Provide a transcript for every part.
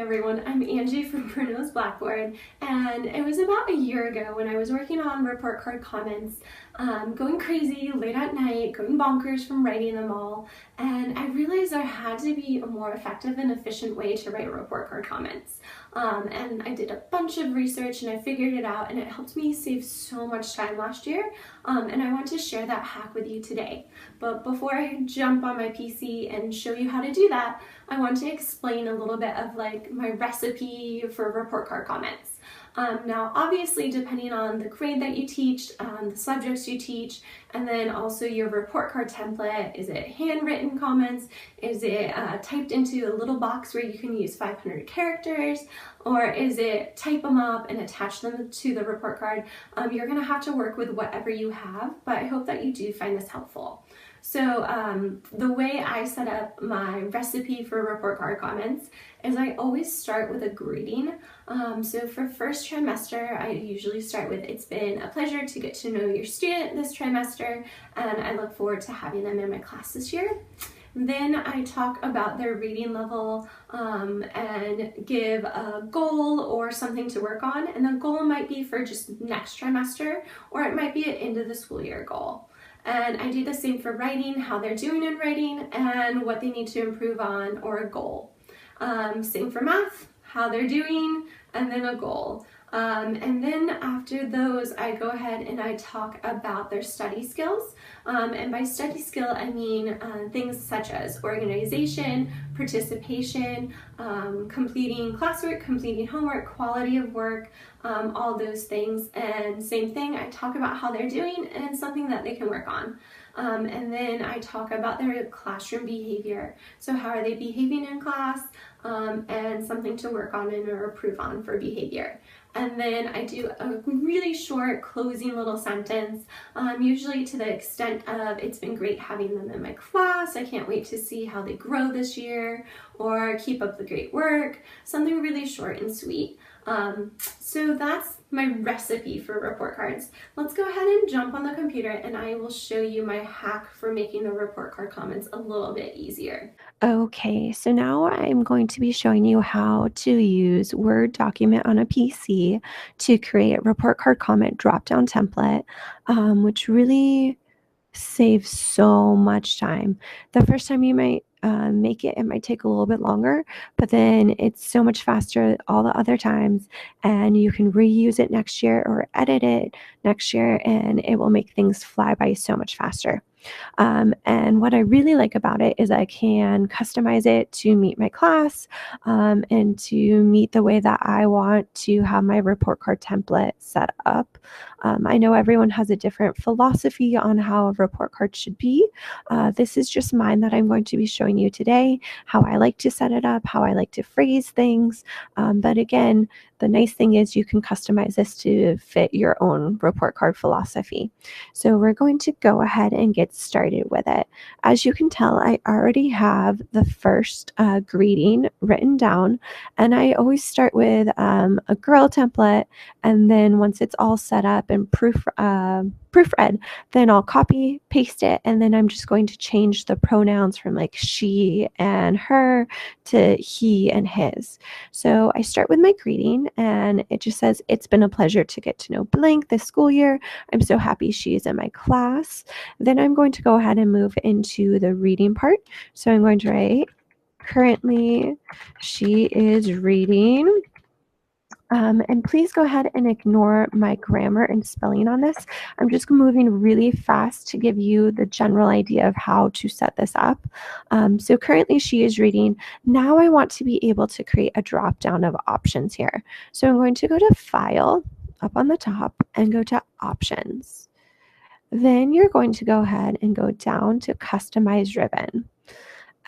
everyone, I'm Angie from Bruno's Blackboard, and it was about a year ago when I was working on report card comments, going crazy late at night, going bonkers from writing them all, and I realized there had to be a more effective and efficient way to write report card comments. And I did a bunch of research and I figured it out, and it helped me save so much time last year, and I want to share that hack with you today. But before I jump on my PC and show you how to do that, I want to explain a little bit of like my recipe for report card comments. Now, obviously, depending on the grade that you teach, the subjects you teach, and then also your report card template, is it handwritten comments? Is it typed into a little box where you can use 500 characters? Or is it type them up and attach them to the report card? You're gonna have to work with whatever you have, but I hope that you do find this helpful. So the way I set up my recipe for report card comments is I always start with a greeting. So for first trimester, I usually start with, "It's been a pleasure to get to know your student this trimester, and I look forward to having them in my class this year." Then I talk about their reading level and give a goal or something to work on. And the goal might be for just next trimester, or it might be an end of the school year goal. And I do the same for writing, how they're doing in writing and what they need to improve on, or a goal. Same for math, how they're doing, and then a goal. And then after those, I go ahead and I talk about their study skills. And by study skill, I mean things such as organization, participation, completing classwork, completing homework, quality of work, all those things. And same thing, I talk about how they're doing and something that they can work on. And then I talk about their classroom behavior. So how are they behaving in class, and something to work on and or improve on for behavior. And then I do a really short closing little sentence, usually to the extent of, "It's been great having them in my class. I can't wait to see how they grow this year," or "Keep up the great work," something really short and sweet. So that's my recipe for report cards. Let's go ahead and jump on the computer and I will show you my hack for making the report card comments a little bit easier. Okay, so now I'm going to be showing you how to use Word document on a PC to create a report card comment drop-down template, which really saves so much time. The first time you might make it, it might take a little bit longer, but then it's so much faster all the other times, and you can reuse it next year or edit it next year, and it will make things fly by so much faster. And what I really like about it is I can customize it to meet my class, and to meet the way that I want to have my report card template set up. I know everyone has a different philosophy on how a report card should be. This is just mine that I'm going to be showing you today, how I like to set it up, how I like to phrase things. But again, the nice thing is you can customize this to fit your own report card philosophy. So we're going to go ahead and get started with it. As you can tell, I already have the first greeting written down, and I always start with a girl template, and then once it's all set up and proofread, then I'll copy, paste it, and then I'm just going to change the pronouns from like she and her to he and his. So I start with my greeting, and it just says, "It's been a pleasure to get to know blank this school year. I'm so happy she is in my class." Then I'm going to go ahead and move into the reading part. So I'm going to write, "Currently, she is reading." And please go ahead and ignore my grammar and spelling on this. I'm just moving really fast to give you the general idea of how to set this up. So currently she is reading. Now I want to be able to create a drop down of options here. So I'm going to go to File up on the top and go to Options. Then you're going to go ahead and go down to Customize Ribbon.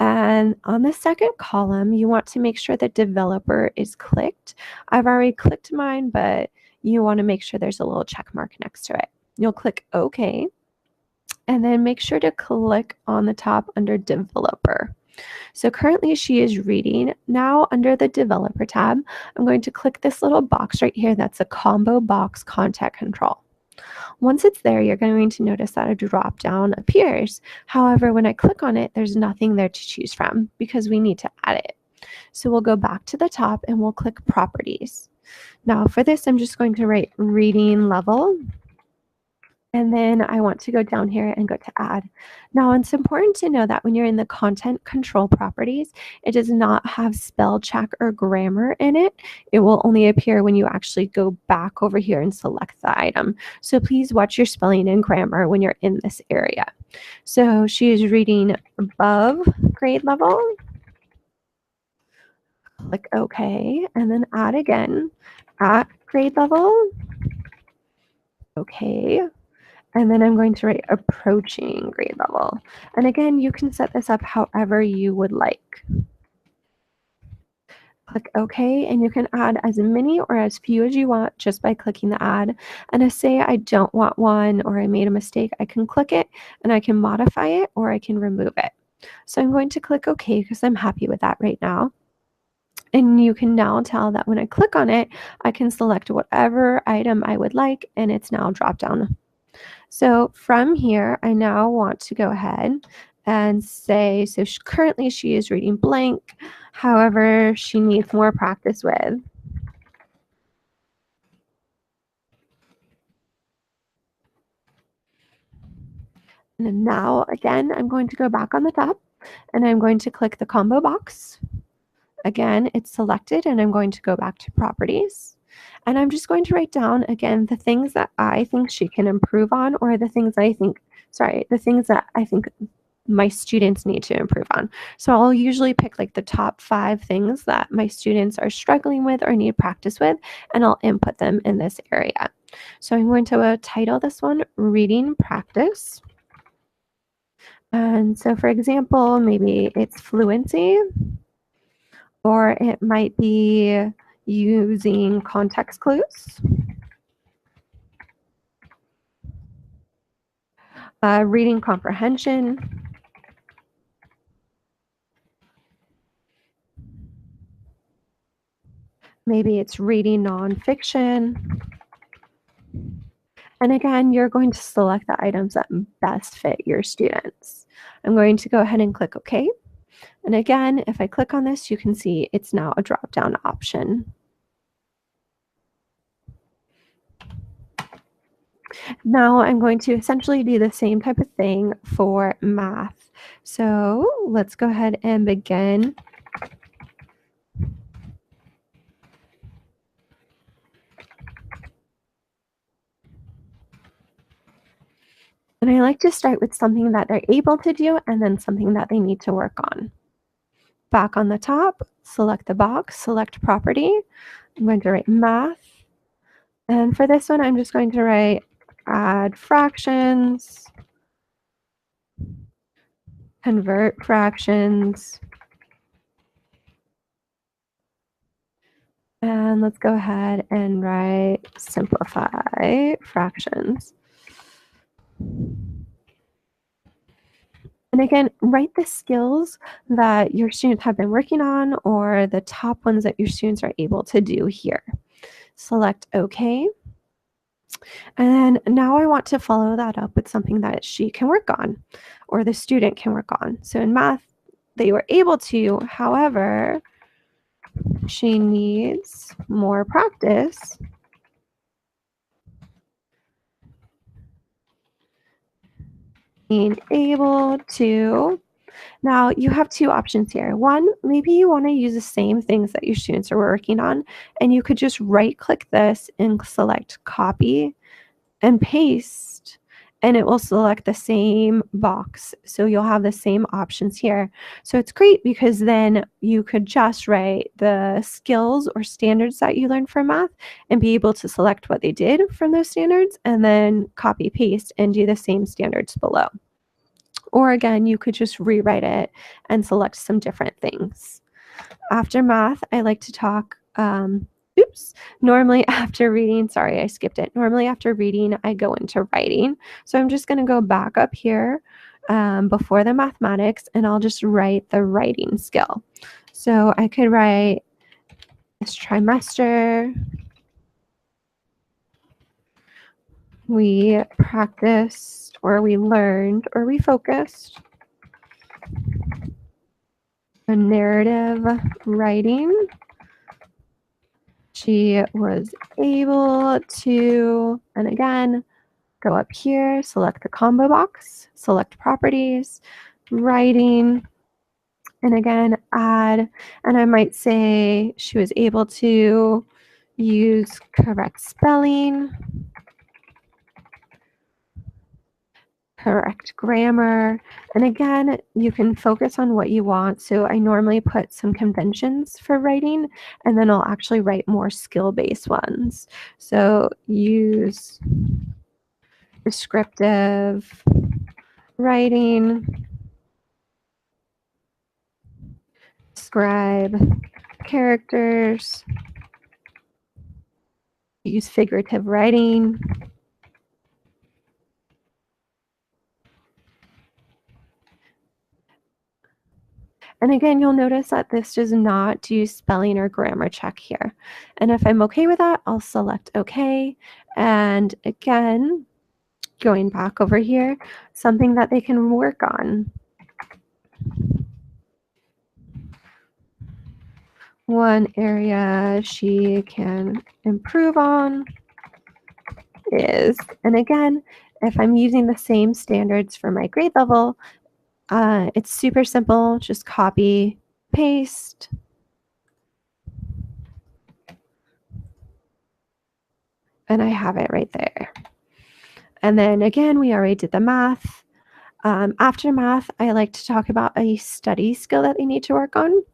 And on the second column, you want to make sure that developer is clicked. I've already clicked mine, but you want to make sure there's a little check mark next to it. You'll click OK, and then make sure to click on the top under developer. So currently she is reading. Now under the developer tab, I'm going to click this little box right here. That's a combo box contact control. Once it's there, you're going to notice that a drop down appears. However, when I click on it, there's nothing there to choose from because we need to add it. So we'll go back to the top and we'll click Properties. Now for this, I'm just going to write Reading Level. And then I want to go down here and go to Add. Now, it's important to know that when you're in the Content Control Properties, it does not have spell check or grammar in it. It will only appear when you actually go back over here and select the item. So please watch your spelling and grammar when you're in this area. So she is reading above grade level. Click OK, and then Add again at grade level. OK. And then I'm going to write approaching grade level. And again, you can set this up however you would like. Click OK, and you can add as many or as few as you want just by clicking the add. And if say I don't want one or I made a mistake, I can click it and I can modify it or I can remove it. So I'm going to click OK because I'm happy with that right now. And you can now tell that when I click on it, I can select whatever item I would like, and it's now dropped down. So from here, I now want to go ahead and say, so currently she is reading blank. However, she needs more practice with. And then now, again, I'm going to go back on the top and I'm going to click the combo box. Again, it's selected and I'm going to go back to properties. And I'm just going to write down, again, the things that I think she can improve on, or the things I think, the things that I think my students need to improve on. So I'll usually pick like the top 5 things that my students are struggling with or need practice with, and I'll input them in this area. So I'm going to title this one Reading Practice. And so for example, maybe it's fluency, or it might be using context clues. Reading comprehension. Maybe it's reading nonfiction. And again, you're going to select the items that best fit your students. I'm going to go ahead and click OK. And again, if I click on this, you can see it's now a drop-down option. Now I'm going to essentially do the same type of thing for math. So let's go ahead and begin. And I like to start with something that they're able to do and then something that they need to work on. Back on the top, select the box, select property. I'm going to write math. And for this one, I'm just going to write add fractions, convert fractions, and let's go ahead and write simplify fractions. And again, write the skills that your students have been working on or the top ones that your students are able to do here. Select OK. And now I want to follow that up with something that she can work on or the student can work on. So in math, they were able to, however, she needs more practice being able to. Now you have 2 options here. One, maybe you want to use the same things that your students are working on, and you could just right click this and select copy and paste, and it will select the same box. So you'll have the same options here. So it's great because then you could just write the skills or standards that you learned from math and be able to select what they did from those standards and then copy paste and do the same standards below. Or again, you could just rewrite it and select some different things. After math, I like to talk, normally after reading, sorry, I skipped it. Normally after reading, I go into writing. So I'm just going to go back up here before the mathematics, and I'll just write the writing skill. So I could write this trimester, we practiced, or we learned, or we focused narrative writing. She was able to, and again, go up here, select the combo box, select properties, writing, and again, add, and I might say she was able to use correct spelling, correct grammar, and again, you can focus on what you want. So I normally put some conventions for writing, and then I'll actually write more skill-based ones. So use descriptive writing, describe characters, use figurative writing. And again, you'll notice that this does not do spelling or grammar check here. And if I'm okay with that, I'll select okay. And again, going back over here, something that they can work on. One area she can improve on is, and again, if I'm using the same standards for my grade level, it's super simple. Just copy, paste, and I have it right there. And then again, we already did the math. After math, I like to talk about a study skill that they need to work on.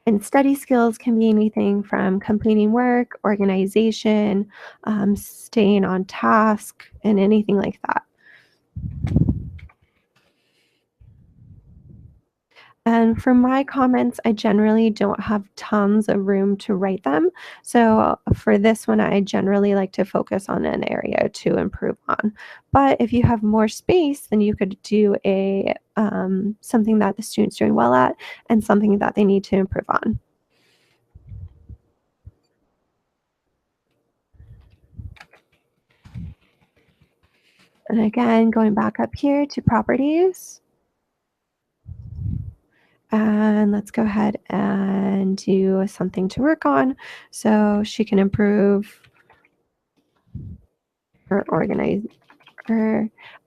And study skills can be anything from completing work, organization, staying on task, and anything like that. And for my comments, I generally don't have tons of room to write them. So for this one, I generally like to focus on an area to improve on. But if you have more space, then you could do a something that the student's doing well at and something that they need to improve on. And again, going back up here to properties. And let's go ahead and do something to work on so she can improve her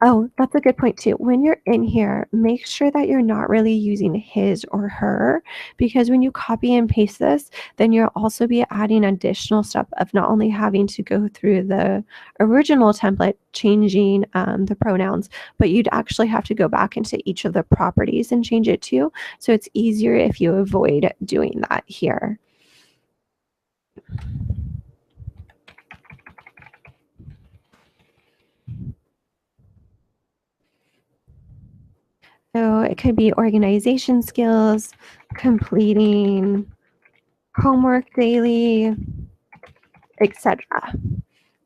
oh, that's a good point too. When you're in here, make sure that you're not really using his or her, because when you copy and paste this, then you'll also be adding additional step of not only having to go through the original template, changing the pronouns, but you'd actually have to go back into each of the properties and change it too. So it's easier if you avoid doing that here. So it could be organization skills, completing homework daily, etc.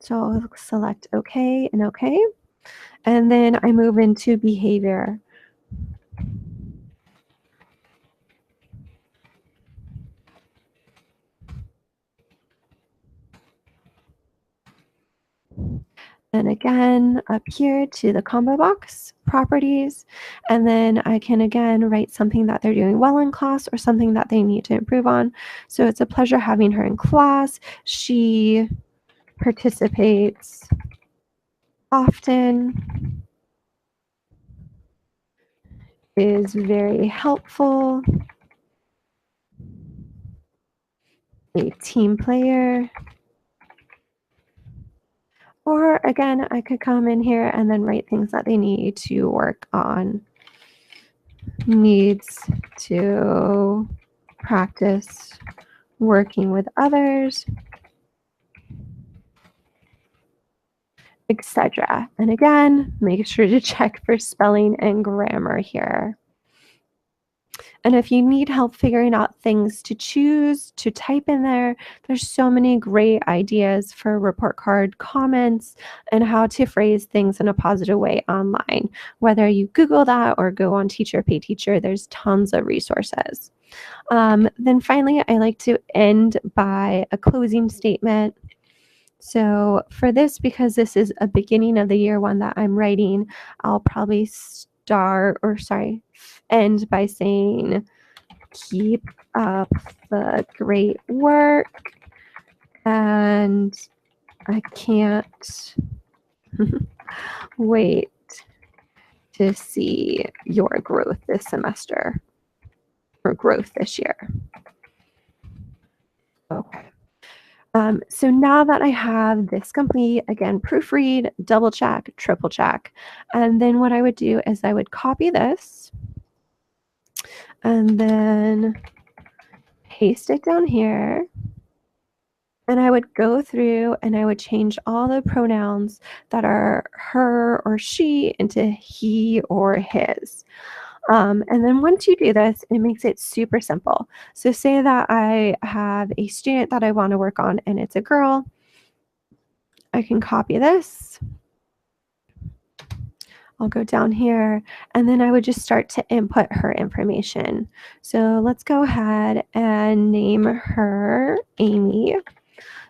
So I'll select OK and OK. And then I move into behavior. And again, up here to the combo box, properties, and then I can again write something that they're doing well in class or something that they need to improve on. So it's a pleasure having her in class. She participates often, is very helpful, a team player. Or again, I could come in here and then write things that they need to work on. Needs to practice working with others, etc. And again, make sure to check for spelling and grammar here. And if you need help figuring out things to choose to type in there, there's so many great ideas for report card comments and how to phrase things in a positive way online. Whether you Google that or go on Teacher Pay Teacher, there's tons of resources. Then finally, I like to end by a closing statement. So for this, because this is a beginning of the year one that I'm writing, I'll probably end by saying, keep up the great work, and I can't wait to see your growth this semester or growth this year. Okay. So now that I have this complete, again, proofread, double check, triple check. And then what I would do is I would copy this and then paste it down here. And I would go through and I would change all the pronouns that are her or she into he or his. And then once you do this, it makes it super simple. So say that I have a student that I want to work on and it's a girl. I can copy this. I'll go down here and then I would just start to input her information. So let's go ahead and name her Amy.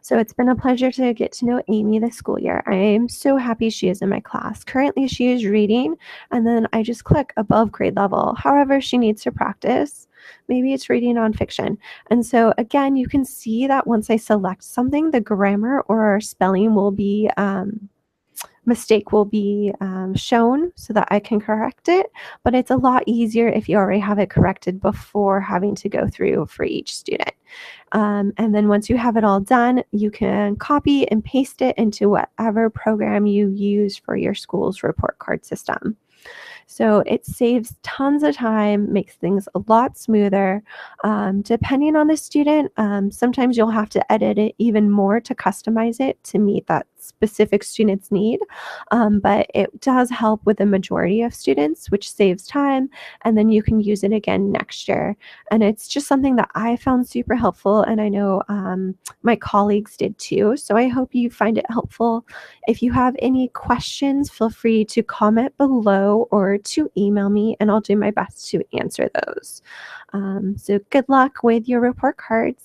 So it's been a pleasure to get to know Amy this school year. I am so happy she is in my class. Currently, she is reading, and then I just click above grade level. However, she needs to practice. Maybe it's reading nonfiction. And so again, you can see that once I select something, the grammar or spelling will be mistake will be shown so that I can correct it, but it's a lot easier if you already have it corrected before having to go through for each student. And then once you have it all done, you can copy and paste it into whatever program you use for your school's report card system. So it saves tons of time, makes things a lot smoother. Depending on the student, sometimes you'll have to edit it even more to customize it to meet that specific student's need. But it does help with the majority of students, which saves time, and then you can use it again next year. And it's just something that I found super helpful, and I know my colleagues did too. So I hope you find it helpful. If you have any questions, feel free to comment below or to email me, and I'll do my best to answer those. So good luck with your report cards.